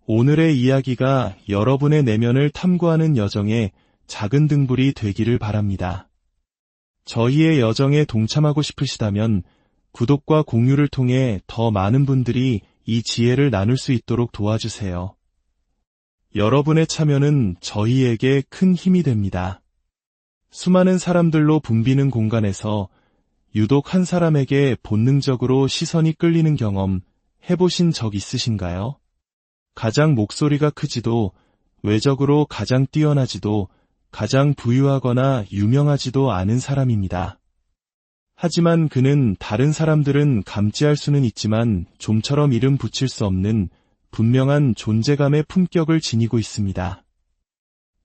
오늘의 이야기가 여러분의 내면을 탐구하는 여정에 작은 등불이 되기를 바랍니다. 저희의 여정에 동참하고 싶으시다면 구독과 공유를 통해 더 많은 분들이 이 지혜를 나눌 수 있도록 도와주세요. 여러분의 참여는 저희에게 큰 힘이 됩니다. 수많은 사람들로 붐비는 공간에서 유독 한 사람에게 본능적으로 시선이 끌리는 경험 해보신 적 있으신가요? 가장 목소리가 크지도, 외적으로 가장 뛰어나지도, 가장 부유하거나 유명하지도 않은 사람입니다. 하지만 그는 다른 사람들은 감지할 수는 있지만 좀처럼 이름 붙일 수 없는 분명한 존재감의 품격을 지니고 있습니다.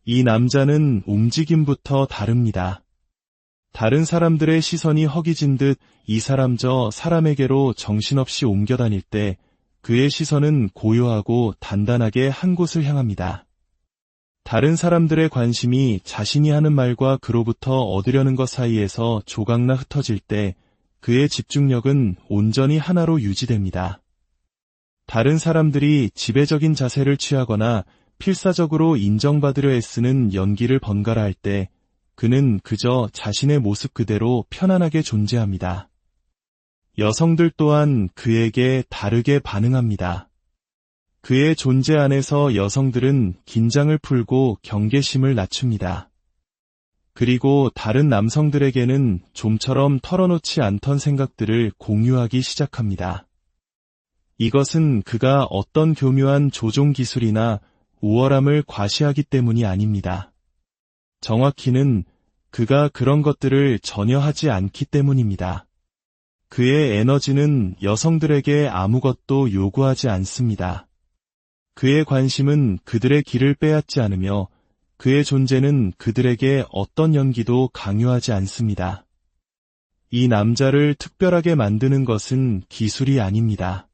이 남자는 움직임부터 다릅니다. 다른 사람들의 시선이 허기진 듯 이 사람 저 사람에게로 정신없이 옮겨 다닐 때 그의 시선은 고요하고 단단하게 한 곳을 향합니다. 다른 사람들의 관심이 자신이 하는 말과 그로부터 얻으려는 것 사이에서 조각나 흩어질 때 그의 집중력은 온전히 하나로 유지됩니다. 다른 사람들이 지배적인 자세를 취하거나 필사적으로 인정받으려 애쓰는 연기를 번갈아 할 때 그는 그저 자신의 모습 그대로 편안하게 존재합니다. 여성들 또한 그에게 다르게 반응합니다. 그의 존재 안에서 여성들은 긴장을 풀고 경계심을 낮춥니다. 그리고 다른 남성들에게는 좀처럼 털어놓지 않던 생각들을 공유하기 시작합니다. 이것은 그가 어떤 교묘한 조종 기술이나 우월함을 과시하기 때문이 아닙니다. 정확히는 그가 그런 것들을 전혀 하지 않기 때문입니다. 그의 에너지는 여성들에게 아무것도 요구하지 않습니다. 그의 관심은 그들의 길을 빼앗지 않으며 그의 존재는 그들에게 어떤 연기도 강요하지 않습니다. 이 남자를 특별하게 만드는 것은 기술이 아닙니다.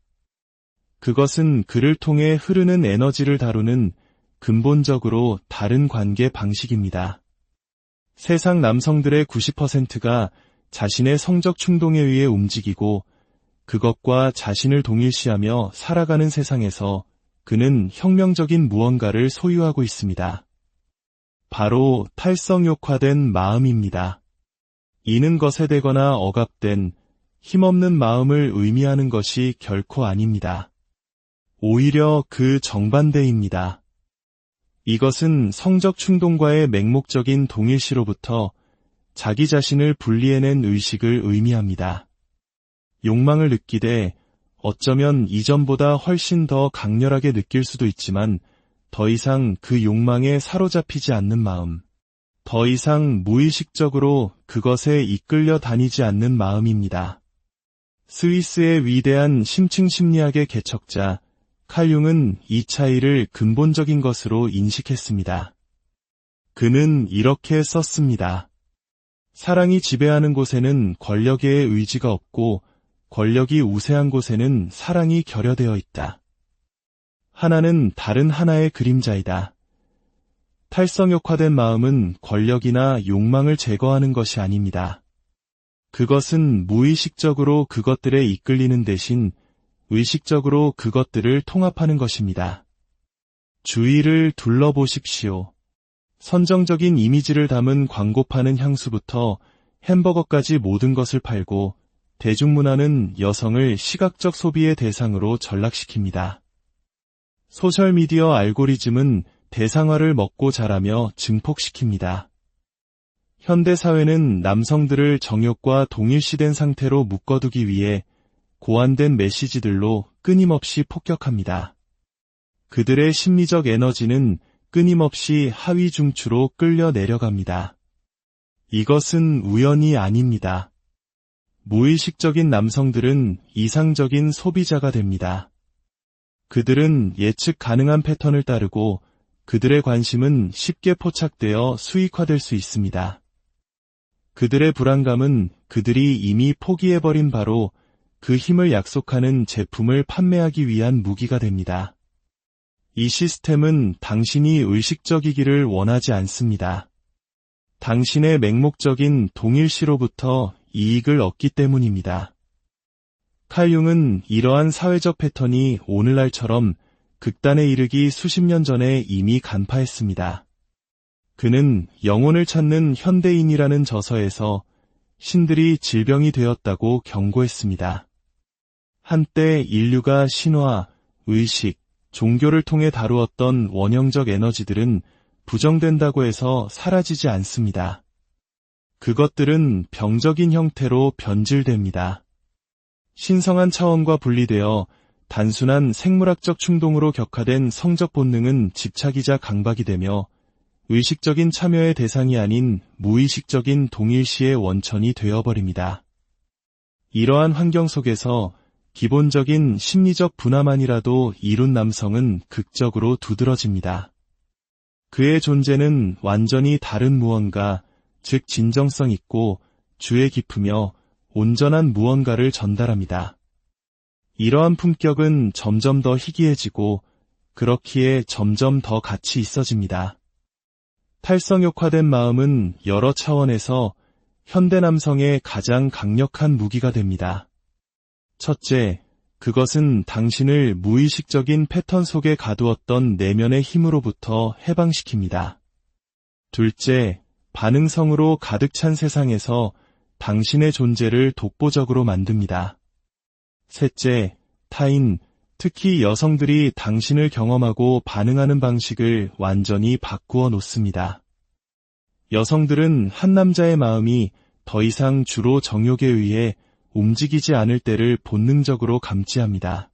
그것은 그를 통해 흐르는 에너지를 다루는 근본적으로 다른 관계 방식입니다. 세상 남성들의 90%가 자신의 성적 충동에 의해 움직이고 그것과 자신을 동일시하며 살아가는 세상에서 그는 혁명적인 무언가를 소유하고 있습니다. 바로 탈성욕화된 마음입니다. 이는 거세되거나 억압된 힘없는 마음을 의미하는 것이 결코 아닙니다. 오히려 그 정반대입니다. 이것은 성적 충동과의 맹목적인 동일시로부터 자기 자신을 분리해낸 의식을 의미합니다. 욕망을 느끼되 어쩌면 이전보다 훨씬 더 강렬하게 느낄 수도 있지만 더 이상 그 욕망에 사로잡히지 않는 마음, 더 이상 무의식적으로 그것에 이끌려 다니지 않는 마음입니다. 스위스의 위대한 심층 심리학의 개척자 칼 융은 이 차이를 근본적인 것으로 인식했습니다. 그는 이렇게 썼습니다. 사랑이 지배하는 곳에는 권력의 의지가 없고 권력이 우세한 곳에는 사랑이 결여되어 있다. 하나는 다른 하나의 그림자이다. 탈성욕화된 마음은 권력이나 욕망을 제거하는 것이 아닙니다. 그것은 무의식적으로 그것들에 이끌리는 대신 의식적으로 그것들을 통합하는 것입니다. 주위를 둘러보십시오. 선정적인 이미지를 담은 광고파는 향수부터 햄버거까지 모든 것을 팔고 대중문화는 여성을 시각적 소비의 대상으로 전락시킵니다. 소셜미디어 알고리즘은 대상화를 먹고 자라며 증폭시킵니다. 현대사회는 남성들을 정욕과 동일시된 상태로 묶어두기 위해 고안된 메시지들로 끊임없이 폭격합니다. 그들의 심리적 에너지는 끊임없이 하위 중추로 끌려 내려갑니다. 이것은 우연이 아닙니다. 무의식적인 남성들은 이상적인 소비자가 됩니다. 그들은 예측 가능한 패턴을 따르고 그들의 관심은 쉽게 포착되어 수익화될 수 있습니다. 그들의 불안감은 그들이 이미 포기해버린 바로 그 힘을 약속하는 제품을 판매하기 위한 무기가 됩니다. 이 시스템은 당신이 의식적이기를 원하지 않습니다. 당신의 맹목적인 동일시로부터 이익을 얻기 때문입니다. 칼 융은 이러한 사회적 패턴이 오늘날처럼 극단에 이르기 수십 년 전에 이미 간파했습니다. 그는 영혼을 찾는 현대인이라는 저서에서 신들이 질병이 되었다고 경고했습니다. 한때 인류가 신화, 의식, 종교를 통해 다루었던 원형적 에너지들은 부정된다고 해서 사라지지 않습니다. 그것들은 병적인 형태로 변질됩니다. 신성한 차원과 분리되어 단순한 생물학적 충동으로 격화된 성적 본능은 집착이자 강박이 되며 의식적인 참여의 대상이 아닌 무의식적인 동일시의 원천이 되어버립니다. 이러한 환경 속에서 기본적인 심리적 분화만이라도 이룬 남성은 극적으로 두드러집니다. 그의 존재는 완전히 다른 무언가, 즉 진정성 있고 주의 깊으며 온전한 무언가를 전달합니다. 이러한 품격은 점점 더 희귀해지고 그렇기에 점점 더 가치 있어집니다. 탈성욕화된 마음은 여러 차원에서 현대 남성의 가장 강력한 무기가 됩니다. 첫째, 그것은 당신을 무의식적인 패턴 속에 가두었던 내면의 힘으로부터 해방시킵니다. 둘째, 반응성으로 가득 찬 세상에서 당신의 존재를 독보적으로 만듭니다. 셋째, 타인, 특히 여성들이 당신을 경험하고 반응하는 방식을 완전히 바꾸어 놓습니다. 여성들은 한 남자의 마음이 더 이상 주로 정욕에 의해 움직이지 않을 때를 본능적으로 감지합니다.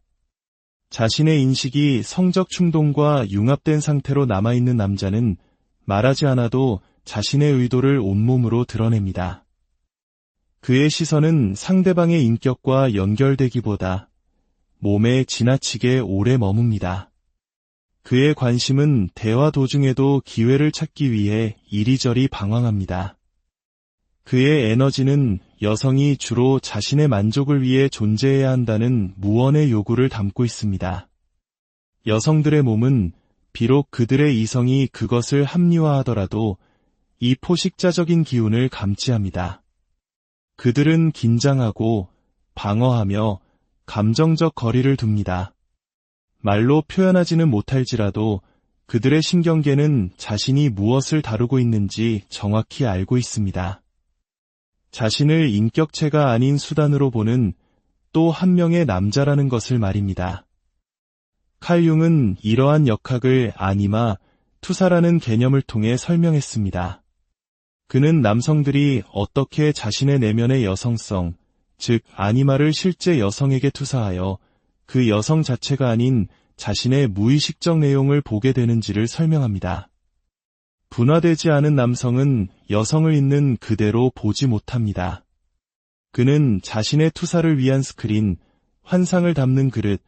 자신의 인식이 성적 충동과 융합된 상태로 남아있는 남자는 말하지 않아도 자신의 의도를 온몸으로 드러냅니다. 그의 시선은 상대방의 인격과 연결되기보다 몸에 지나치게 오래 머뭅니다. 그의 관심은 대화 도중에도 기회를 찾기 위해 이리저리 방황합니다. 그의 에너지는 여성이 주로 자신의 만족을 위해 존재해야 한다는 무언의 요구를 담고 있습니다. 여성들의 몸은 비록 그들의 이성이 그것을 합리화하더라도 이 포식자적인 기운을 감지합니다. 그들은 긴장하고 방어하며 감정적 거리를 둡니다. 말로 표현하지는 못할지라도 그들의 신경계는 자신이 무엇을 다루고 있는지 정확히 알고 있습니다. 자신을 인격체가 아닌 수단으로 보는 또 한 명의 남자라는 것을 말입니다. 칼 융은 이러한 역학을 아니마, 투사라는 개념을 통해 설명했습니다. 그는 남성들이 어떻게 자신의 내면의 여성성, 즉 아니마를 실제 여성에게 투사하여 그 여성 자체가 아닌 자신의 무의식적 내용을 보게 되는지를 설명합니다. 분화되지 않은 남성은 여성을 있는 그대로 보지 못합니다. 그는 자신의 투사를 위한 스크린, 환상을 담는 그릇,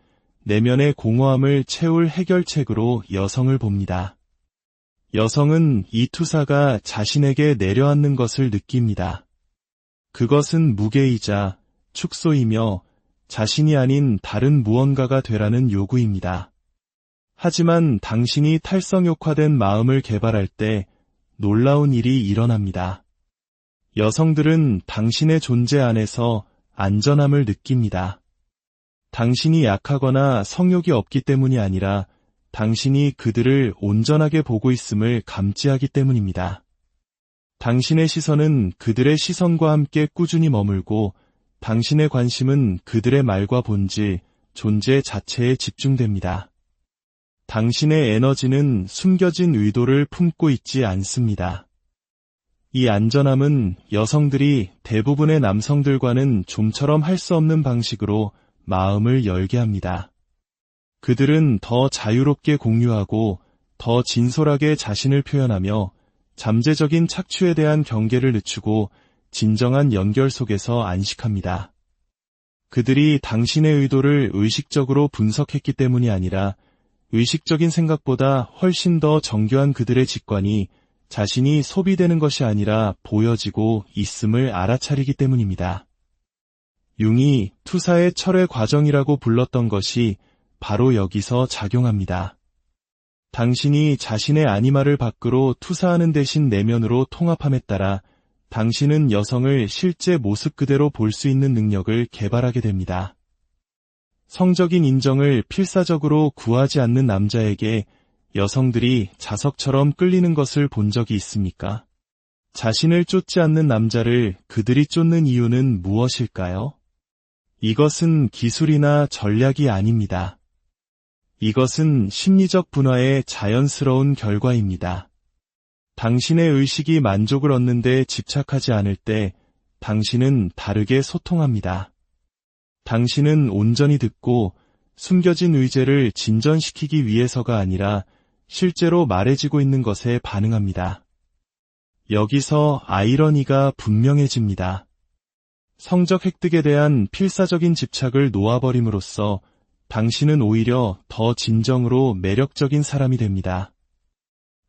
내면의 공허함을 채울 해결책으로 여성을 봅니다. 여성은 이 투사가 자신에게 내려앉는 것을 느낍니다. 그것은 무게이자 축소이며 자신이 아닌 다른 무언가가 되라는 요구입니다. 하지만 당신이 탈성욕화된 마음을 개발할 때 놀라운 일이 일어납니다. 여성들은 당신의 존재 안에서 안전함을 느낍니다. 당신이 약하거나 성욕이 없기 때문이 아니라 당신이 그들을 온전하게 보고 있음을 감지하기 때문입니다. 당신의 시선은 그들의 시선과 함께 꾸준히 머물고 당신의 관심은 그들의 말과 본질, 존재 자체에 집중됩니다. 당신의 에너지는 숨겨진 의도를 품고 있지 않습니다. 이 안전함은 여성들이 대부분의 남성들과는 좀처럼 할 수 없는 방식으로 마음을 열게 합니다. 그들은 더 자유롭게 공유하고 더 진솔하게 자신을 표현하며 잠재적인 착취에 대한 경계를 늦추고 진정한 연결 속에서 안식합니다. 그들이 당신의 의도를 의식적으로 분석했기 때문이 아니라 의식적인 생각보다 훨씬 더 정교한 그들의 직관이 자신이 소비되는 것이 아니라 보여지고 있음을 알아차리기 때문입니다. 융이 투사의 철회 과정이라고 불렀던 것이 바로 여기서 작용합니다. 당신이 자신의 아니마를 밖으로 투사하는 대신 내면으로 통합함에 따라 당신은 여성을 실제 모습 그대로 볼 수 있는 능력을 개발하게 됩니다. 성적인 인정을 필사적으로 구하지 않는 남자에게 여성들이 자석처럼 끌리는 것을 본 적이 있습니까? 자신을 쫓지 않는 남자를 그들이 쫓는 이유는 무엇일까요? 이것은 기술이나 전략이 아닙니다. 이것은 심리적 분화의 자연스러운 결과입니다. 당신의 의식이 만족을 얻는 데 집착하지 않을 때 당신은 다르게 소통합니다. 당신은 온전히 듣고 숨겨진 의제를 진전시키기 위해서가 아니라 실제로 말해지고 있는 것에 반응합니다. 여기서 아이러니가 분명해집니다. 성적 획득에 대한 필사적인 집착을 놓아버림으로써 당신은 오히려 더 진정으로 매력적인 사람이 됩니다.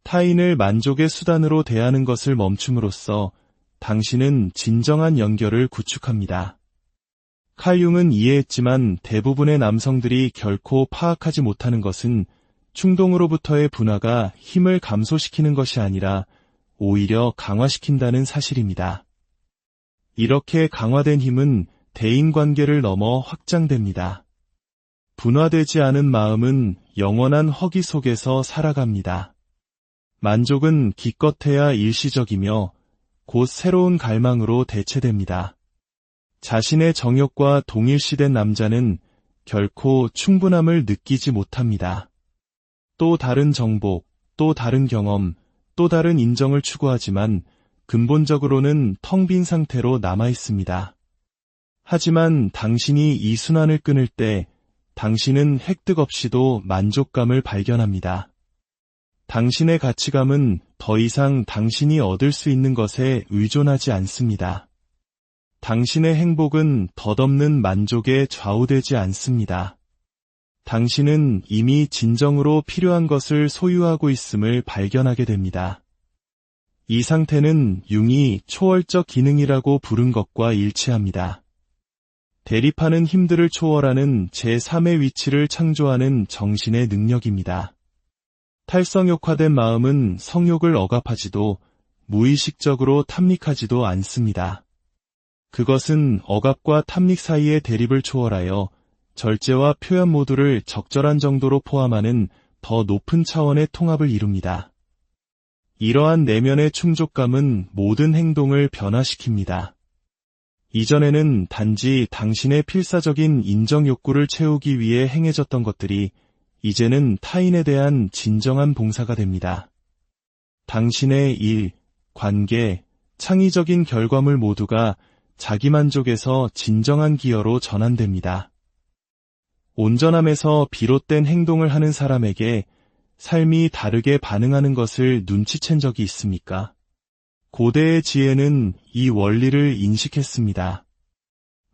타인을 만족의 수단으로 대하는 것을 멈춤으로써 당신은 진정한 연결을 구축합니다. 칼 융은 이해했지만 대부분의 남성들이 결코 파악하지 못하는 것은 충동으로부터의 분화가 힘을 감소시키는 것이 아니라 오히려 강화시킨다는 사실입니다. 이렇게 강화된 힘은 대인관계를 넘어 확장됩니다. 분화되지 않은 마음은 영원한 허기 속에서 살아갑니다. 만족은 기껏해야 일시적이며 곧 새로운 갈망으로 대체됩니다. 자신의 정욕과 동일시된 남자는 결코 충분함을 느끼지 못합니다. 또 다른 정복, 또 다른 경험, 또 다른 인정을 추구하지만 근본적으로는 텅 빈 상태로 남아 있습니다. 하지만 당신이 이 순환을 끊을 때 당신은 획득 없이도 만족감을 발견합니다. 당신의 가치감은 더 이상 당신이 얻을 수 있는 것에 의존하지 않습니다. 당신의 행복은 덧없는 만족에 좌우되지 않습니다. 당신은 이미 진정으로 필요한 것을 소유하고 있음을 발견하게 됩니다. 이 상태는 융이 초월적 기능이라고 부른 것과 일치합니다. 대립하는 힘들을 초월하는 제3의 위치를 창조하는 정신의 능력입니다. 탈성욕화된 마음은 성욕을 억압하지도 무의식적으로 탐닉하지도 않습니다. 그것은 억압과 탐닉 사이의 대립을 초월하여 절제와 표현 모두를 적절한 정도로 포함하는 더 높은 차원의 통합을 이룹니다. 이러한 내면의 충족감은 모든 행동을 변화시킵니다. 이전에는 단지 당신의 필사적인 인정 욕구를 채우기 위해 행해졌던 것들이 이제는 타인에 대한 진정한 봉사가 됩니다. 당신의 일, 관계, 창의적인 결과물 모두가 자기만족에서 진정한 기여로 전환됩니다. 온전함에서 비롯된 행동을 하는 사람에게 삶이 다르게 반응하는 것을 눈치챈 적이 있습니까? 고대의 지혜는 이 원리를 인식했습니다.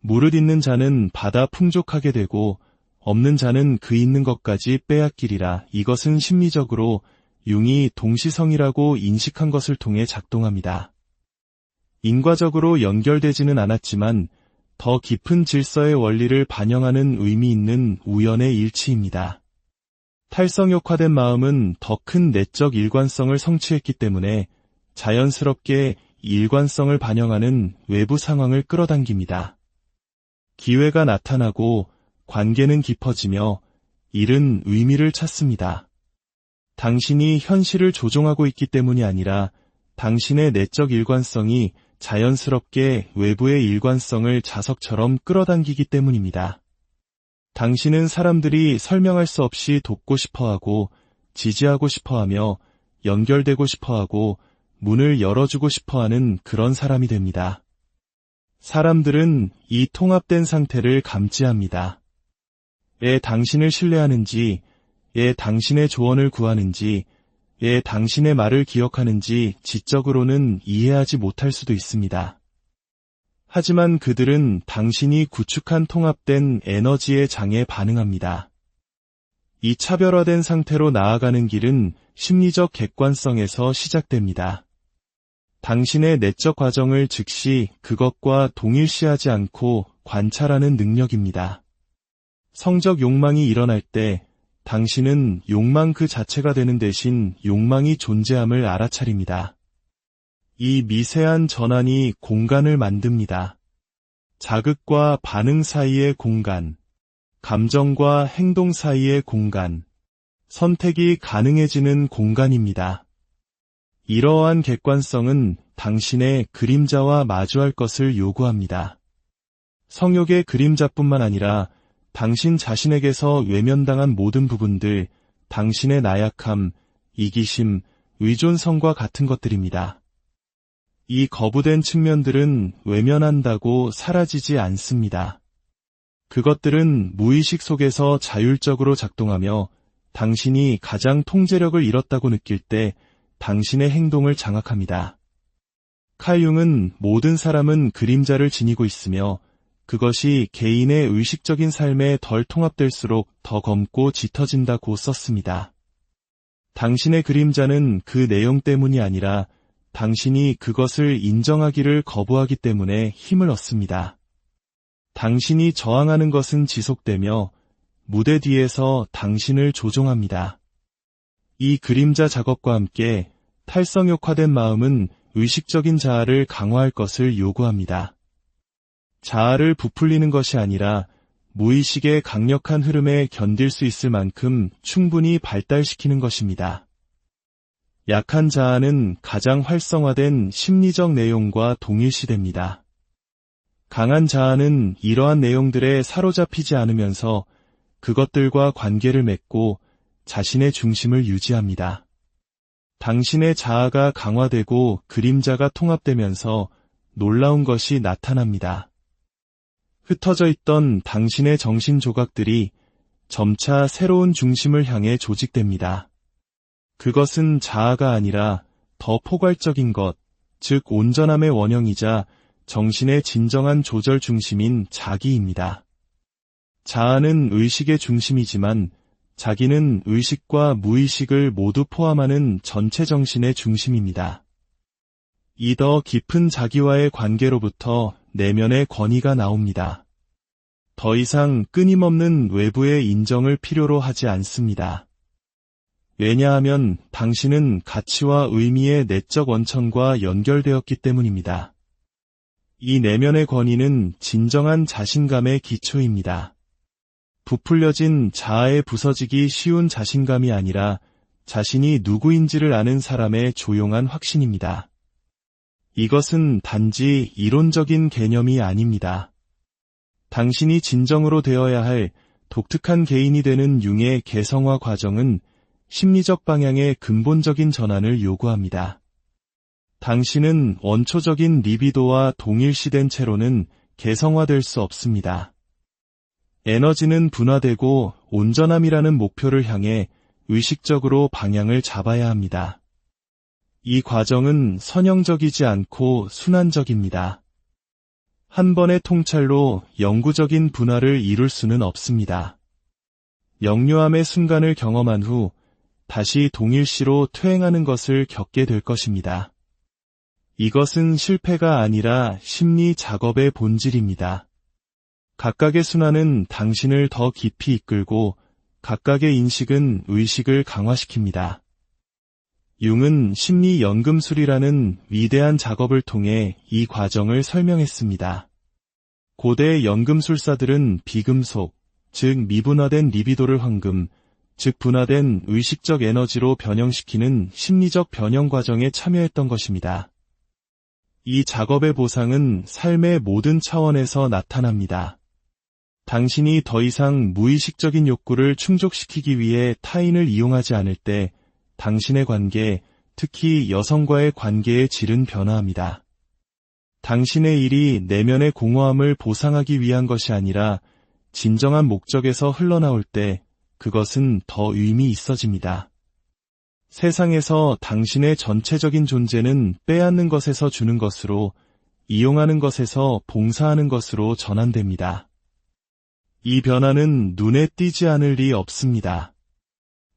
무릇 있는 자는 받아 풍족하게 되고 없는 자는 그 있는 것까지 빼앗기리라. 이것은 심리적으로 융이 동시성이라고 인식한 것을 통해 작동합니다. 인과적으로 연결되지는 않았지만 더 깊은 질서의 원리를 반영하는 의미 있는 우연의 일치입니다. 탈성욕화된 마음은 더 큰 내적 일관성을 성취했기 때문에 자연스럽게 일관성을 반영하는 외부 상황을 끌어당깁니다. 기회가 나타나고 관계는 깊어지며 일은 의미를 찾습니다. 당신이 현실을 조종하고 있기 때문이 아니라 당신의 내적 일관성이 자연스럽게 외부의 일관성을 자석처럼 끌어당기기 때문입니다. 당신은 사람들이 설명할 수 없이 돕고 싶어하고 지지하고 싶어하며 연결되고 싶어하고 문을 열어주고 싶어하는 그런 사람이 됩니다. 사람들은 이 통합된 상태를 감지합니다. 당신을 신뢰하는지, 당신의 조언을 구하는지, 당신의 말을 기억하는지 지적으로는 이해하지 못할 수도 있습니다. 하지만 그들은 당신이 구축한 통합된 에너지의 장에 반응합니다. 이 차별화된 상태로 나아가는 길은 심리적 객관성에서 시작됩니다. 당신의 내적 과정을 즉시 그것과 동일시하지 않고 관찰하는 능력입니다. 성적 욕망이 일어날 때 당신은 욕망 그 자체가 되는 대신 욕망이 존재함을 알아차립니다. 이 미세한 전환이 공간을 만듭니다. 자극과 반응 사이의 공간. 감정과 행동 사이의 공간, 선택이 가능해지는 공간입니다. 이러한 객관성은 당신의 그림자와 마주할 것을 요구합니다. 성욕의 그림자뿐만 아니라 당신 자신에게서 외면당한 모든 부분들, 당신의 나약함, 이기심, 의존성과 같은 것들입니다. 이 거부된 측면들은 외면한다고 사라지지 않습니다. 그것들은 무의식 속에서 자율적으로 작동하며 당신이 가장 통제력을 잃었다고 느낄 때 당신의 행동을 장악합니다. 칼 융은 모든 사람은 그림자를 지니고 있으며 그것이 개인의 의식적인 삶에 덜 통합될수록 더 검고 짙어진다고 썼습니다. 당신의 그림자는 그 내용 때문이 아니라 당신이 그것을 인정하기를 거부하기 때문에 힘을 얻습니다. 당신이 저항하는 것은 지속되며 무대 뒤에서 당신을 조종합니다. 이 그림자 작업과 함께 탈성욕화된 마음은 의식적인 자아를 강화할 것을 요구합니다. 자아를 부풀리는 것이 아니라 무의식의 강력한 흐름에 견딜 수 있을 만큼 충분히 발달시키는 것입니다. 약한 자아는 가장 활성화된 심리적 내용과 동일시됩니다. 강한 자아는 이러한 내용들에 사로잡히지 않으면서 그것들과 관계를 맺고 자신의 중심을 유지합니다. 당신의 자아가 강화되고 그림자가 통합되면서 놀라운 것이 나타납니다. 흩어져 있던 당신의 정신 조각들이 점차 새로운 중심을 향해 조직됩니다. 그것은 자아가 아니라 더 포괄적인 것, 즉 온전함의 원형이자 정신의 진정한 조절 중심인 자기입니다. 자아는 의식의 중심이지만 자기는 의식과 무의식을 모두 포함하는 전체 정신의 중심입니다. 이 더 깊은 자기와의 관계로부터 내면의 권위가 나옵니다. 더 이상 끊임없는 외부의 인정을 필요로 하지 않습니다. 왜냐하면 당신은 가치와 의미의 내적 원천과 연결되었기 때문입니다. 이 내면의 권위는 진정한 자신감의 기초입니다. 부풀려진 자아에 부서지기 쉬운 자신감이 아니라 자신이 누구인지를 아는 사람의 조용한 확신입니다. 이것은 단지 이론적인 개념이 아닙니다. 당신이 진정으로 되어야 할 독특한 개인이 되는 융의 개성화 과정은 심리적 방향의 근본적인 전환을 요구합니다. 당신은 원초적인 리비도와 동일시된 채로는 개성화될 수 없습니다. 에너지는 분화되고 온전함이라는 목표를 향해 의식적으로 방향을 잡아야 합니다. 이 과정은 선형적이지 않고 순환적입니다. 한 번의 통찰로 영구적인 분화를 이룰 수는 없습니다. 역류함의 순간을 경험한 후 다시 동일시로 퇴행하는 것을 겪게 될 것입니다. 이것은 실패가 아니라 심리 작업의 본질입니다. 각각의 순환은 당신을 더 깊이 이끌고 각각의 인식은 의식을 강화시킵니다. 융은 심리 연금술이라는 위대한 작업을 통해 이 과정을 설명했습니다. 고대 연금술사들은 비금속, 즉 미분화된 리비도를 황금, 즉 분화된 의식적 에너지로 변형시키는 심리적 변형 과정에 참여했던 것입니다. 이 작업의 보상은 삶의 모든 차원에서 나타납니다. 당신이 더 이상 무의식적인 욕구를 충족시키기 위해 타인을 이용하지 않을 때 당신의 관계, 특히 여성과의 관계의 질은 변화합니다. 당신의 일이 내면의 공허함을 보상하기 위한 것이 아니라 진정한 목적에서 흘러나올 때 그것은 더 의미 있어집니다. 세상에서 당신의 전체적인 존재는 빼앗는 것에서 주는 것으로, 이용하는 것에서 봉사하는 것으로 전환됩니다. 이 변화는 눈에 띄지 않을 리 없습니다.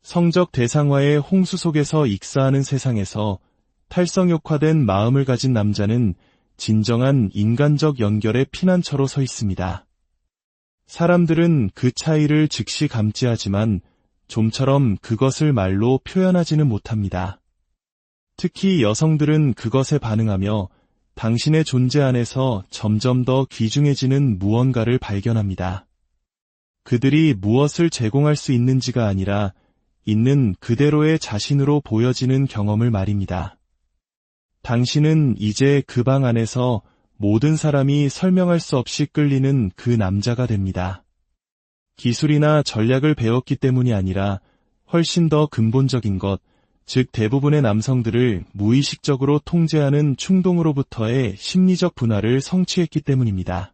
성적 대상화의 홍수 속에서 익사하는 세상에서 탈성욕화된 마음을 가진 남자는 진정한 인간적 연결의 피난처로 서 있습니다. 사람들은 그 차이를 즉시 감지하지만 좀처럼 그것을 말로 표현하지는 못합니다. 특히 여성들은 그것에 반응하며 당신의 존재 안에서 점점 더 귀중해지는 무언가를 발견합니다. 그들이 무엇을 제공할 수 있는지가 아니라 있는 그대로의 자신으로 보여지는 경험을 말입니다. 당신은 이제 그 방 안에서 모든 사람이 설명할 수 없이 끌리는 그 남자가 됩니다. 기술이나 전략을 배웠기 때문이 아니라 훨씬 더 근본적인 것, 즉 대부분의 남성들을 무의식적으로 통제하는 충동으로부터의 심리적 분화를 성취했기 때문입니다.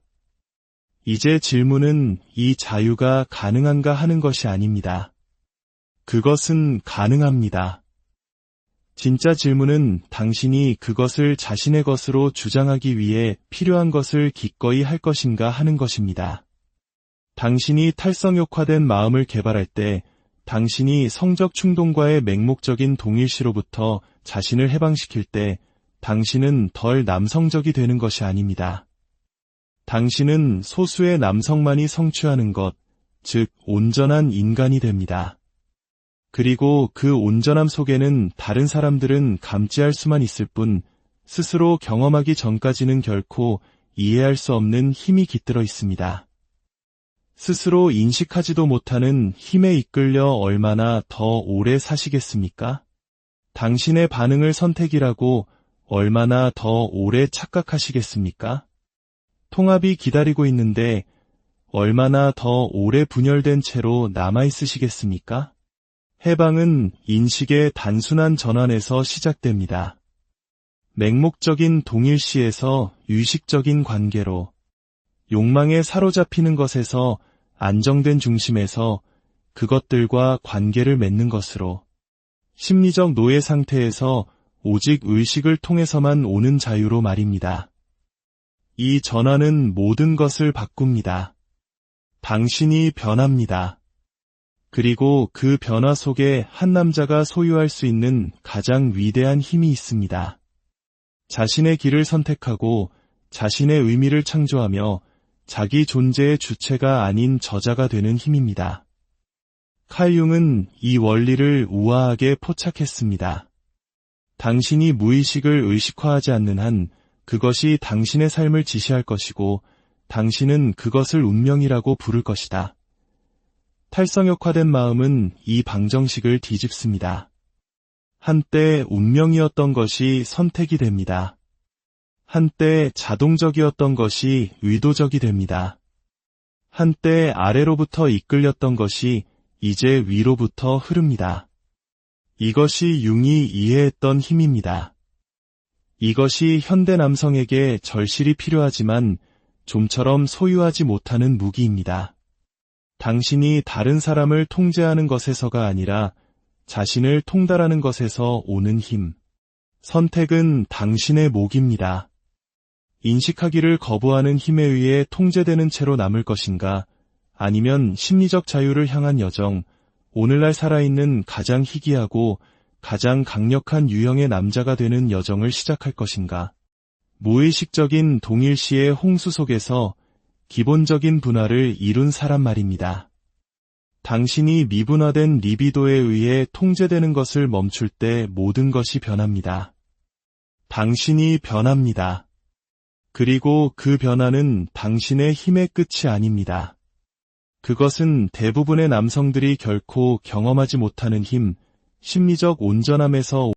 이제 질문은 이 자유가 가능한가 하는 것이 아닙니다. 그것은 가능합니다. 진짜 질문은 당신이 그것을 자신의 것으로 주장하기 위해 필요한 것을 기꺼이 할 것인가 하는 것입니다. 당신이 탈성욕화된 마음을 개발할 때 당신이 성적 충동과의 맹목적인 동일시로부터 자신을 해방시킬 때 당신은 덜 남성적이 되는 것이 아닙니다. 당신은 소수의 남성만이 성취하는 것, 즉 온전한 인간이 됩니다. 그리고 그 온전함 속에는 다른 사람들은 감지할 수만 있을 뿐 스스로 경험하기 전까지는 결코 이해할 수 없는 힘이 깃들어 있습니다. 스스로 인식하지도 못하는 힘에 이끌려 얼마나 더 오래 사시겠습니까? 당신의 반응을 선택이라고 얼마나 더 오래 착각하시겠습니까? 통합이 기다리고 있는데 얼마나 더 오래 분열된 채로 남아있으시겠습니까? 해방은 인식의 단순한 전환에서 시작됩니다. 맹목적인 동일시에서 유식적인 관계로, 욕망에 사로잡히는 것에서 안정된 중심에서 그것들과 관계를 맺는 것으로, 심리적 노예 상태에서 오직 의식을 통해서만 오는 자유로 말입니다. 이 전환은 모든 것을 바꿉니다. 당신이 변합니다. 그리고 그 변화 속에 한 남자가 소유할 수 있는 가장 위대한 힘이 있습니다. 자신의 길을 선택하고 자신의 의미를 창조하며 자기 존재의 주체가 아닌 저자가 되는 힘입니다. 칼 융은 이 원리를 우아하게 포착했습니다. 당신이 무의식을 의식화하지 않는 한 그것이 당신의 삶을 지시할 것이고 당신은 그것을 운명이라고 부를 것이다. 탈성욕화된 마음은 이 방정식을 뒤집습니다. 한때 운명이었던 것이 선택이 됩니다. 한때 자동적이었던 것이 의도적이 됩니다. 한때 아래로부터 이끌렸던 것이 이제 위로부터 흐릅니다. 이것이 융이 이해했던 힘입니다. 이것이 현대 남성에게 절실히 필요하지만 좀처럼 소유하지 못하는 무기입니다. 당신이 다른 사람을 통제하는 것에서가 아니라 자신을 통달하는 것에서 오는 힘. 선택은 당신의 몫입니다. 인식하기를 거부하는 힘에 의해 통제되는 채로 남을 것인가, 아니면 심리적 자유를 향한 여정, 오늘날 살아있는 가장 희귀하고 가장 강력한 유형의 남자가 되는 여정을 시작할 것인가. 무의식적인 동일시의 홍수 속에서 기본적인 분화를 이룬 사람 말입니다. 당신이 미분화된 리비도에 의해 통제되는 것을 멈출 때 모든 것이 변합니다. 당신이 변합니다. 그리고 그 변화는 당신의 힘의 끝이 아닙니다. 그것은 대부분의 남성들이 결코 경험하지 못하는 힘, 심리적 온전함에서